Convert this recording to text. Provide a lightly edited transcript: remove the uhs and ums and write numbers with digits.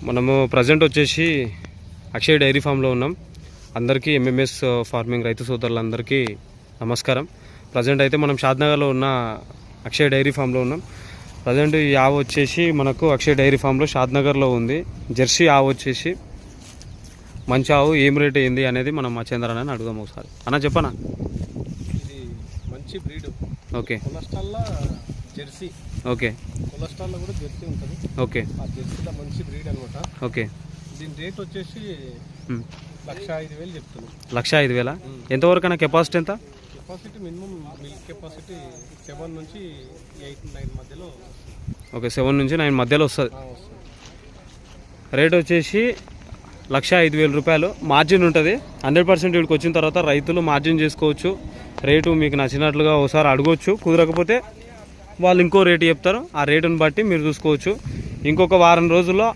మనము ప్రజెంట్ వచ్చేసి అక్షయ్ డైరీ ఫామ్లో ఉన్నాం. అందరికీ ఎంఎంఎస్ ఫార్మింగ్ రైతు సోదరులందరికీ నమస్కారం. ప్రజెంట్ అయితే మనం షాద్నగర్లో ఉన్న అక్షయ్ డైరీ ఫామ్లో ఉన్నాం. ప్రజెంట్ ఈ ఆవు వచ్చేసి మనకు అక్షయ్ డైరీ ఫామ్లో షాద్నగర్లో ఉంది. జెర్సీ ఆవు వచ్చేసి మంచి ఆవు ఏం రేట్ అయింది అనేది మనం మా చంద్రని అడుగుదాం ఒకసారి. అన్న చెప్పనా? ఇది మంచి బ్రీడ్. ఓకే. కొలెస్ట్రాల్లో జెర్సీ. ఓకే. కొలెస్ట్రాల్లో కూడా జెర్సీ ఉంటుంది. ఓకే. ఆ జెర్సీలో మంచి బ్రీడ్ అనమాట. ఓకే. దీని రేట్ వచ్చేసి 1,05,000 చెప్తున్నాం. 1,05,000. ఎంతవరకు కెపాసిటీ ఎంత? కెపాసిటీ మినిమం మిల్క్ కెపాసిటీ 7 నుంచి 8-9 మధ్యలో. ఓకే, 7 నుంచి 9 మధ్యలో వస్తుంది. రేట్ వచ్చేసి 1,05,000 రూపాయలు. మార్జిన్ ఉంటుంది 100%. వీడికి వచ్చిన తర్వాత రైతులు మార్జిన్ చేసుకోవచ్చు. రేటు మీకు నచ్చినట్లుగా ఒకసారి అడగవచ్చు. కుదరకపోతే వాళ్ళు ఇంకో రేటు చెప్తారు. ఆ రేటుని బట్టి మీరు చూసుకోవచ్చు. ఇంకొక వారం రోజుల్లో